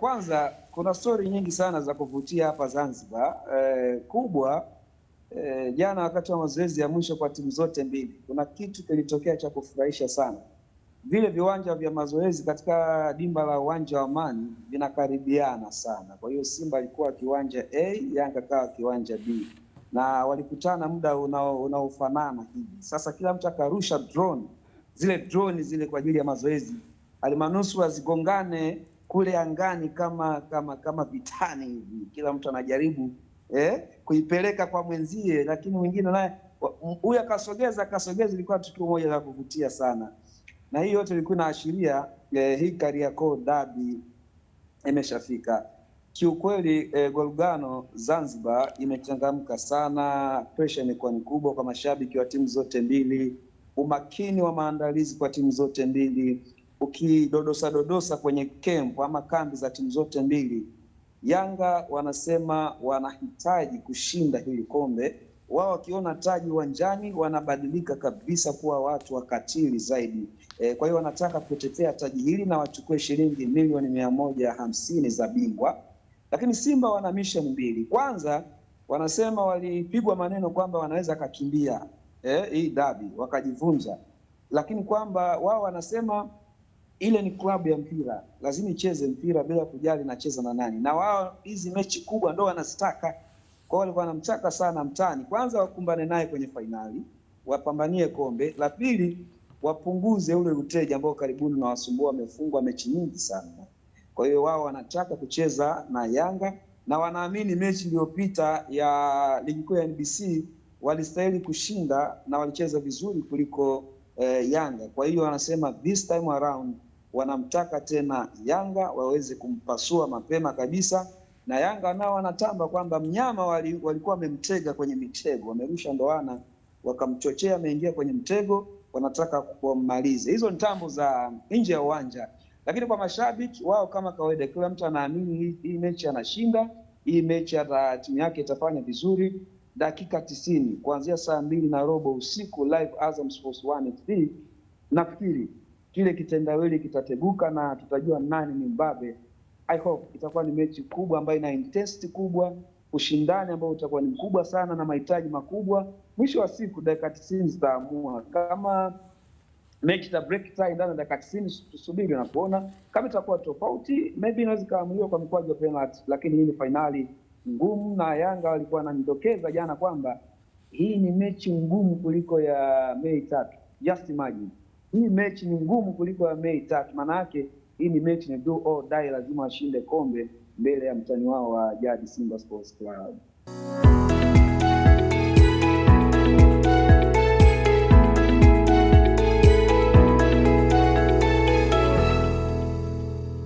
kwanza kuna stori nyingi sana za kuvutia hapa Zanzibar. Kubwa jana wakati wa mazoezi ya mwisho kwa timu zote mbili, kuna kitu kilitokea cha kufurahisha sana. Vile viwanja vya mazoezi katika dimba la uwanja wa Amani vinakaribiana sana. Kwa hiyo Simba alikuwa kiwanja A, Yanga kawa kiwanja B, na walikutana muda unaofanana hivi. Sasa kila mtu akarusha drone, zile drone zile kwa ajili ya mazoezi, alimanusura zigongane kule angani kama vitani hivi. Kila mtu anajaribu kuipeleka kwa mwenzie, lakini mwingine naye huyu akasogeza. Ilikuwa tukio moja la kuvutia sana, na hii yote ilikuwa inaashiria hii Kariakoo Derby imeshafika. Kiukweli Golgano Zanzibar imechangamka sana, pressure imekuwa ni kubwa kwa mashabiki wa timu zote mbili, umakini wa maandalizi kwa timu zote mbili. Ukidodosa kwenye camp ama kambi za timu zote mbili, Yanga wanasema wanahitaji kushinda hili kombe. Wao wakiona taji uwanjani wanabadilika kabisa kuwa watu wakatili zaidi. Kwa hiyo wanataka kutetea taji hili na wachukue shilingi milioni 150 za bingwa. Lakini Simba wana mission mbili. Kwanza wanasema walipigwa maneno kwamba wanaweza kakimbia hii dabi wakajivunja, lakini kwamba wao wanasema ile ni klabu ya mpira, lazima icheze mpira bila kujali nacheza na nani, na wao hizi mechi kubwa ndo wanazitaka. Kwa hiyo walikuwa wanamtaka sana mtani, kwanza wakumbane naye kwenye fainali, wapambanie kombe. La pili, wapunguze ule uteja ambao karibuni na wasumbua, wamefungwa mechi nyingi sana. Kwa hiyo wao wanataka kucheza na Yanga, na wanaamini mechi iliyopita ya ligi kuu ya NBC walistahili kushinda na walicheza vizuri kuliko Yanga. Kwa hiyo wanasema this time around wanamtaka tena Yanga waweze kumpasua mapema kabisa, na Yanga nao wanatamba kwamba mnyama walikuwa wamemtega kwenye mitego, wamerusha ndoana wakamchochea, ameingia kwenye mtego, wanataka kummaliza. Hizo ni tambo za nje ya uwanja, lakini kwa mashabiki wao kama kawaida, kila mtu anaamini hii mechi anashinda, hii mechi hata timu yake itafanya vizuri. Dakika 90 kuanzia saa 2:15 usiku live Azam Sports 1 HD, nafikiri kile kitendawili kitateguka na tutajua nani ni mbabe. I hope itakuwa ni mechi kubwa ambayo ina intensity kubwa, ushindani ambao utakuwa ni mkubwa sana na mahitaji makubwa. Mwisho wa siku dakika 90 zitaamua kama mechi ta break tie ndani ya dakika 90. Tusubiri na kuona kama itakuwa tofauti, maybe inaweza kaamuliwa kwa mikwaju ya penalty, lakini hii ni finali ngumu, na Yanga walikuwa wananidokeza jana kwamba hii ni mechi ngumu kuliko ya Mei 3. Just imagine, hii mechi ni ngumu kuliko ya Mei 3. Maana yake hii ni mechi ni do or die, lazima washinde kombe mbele ya mtani wao wa jadi Simba Sports Club.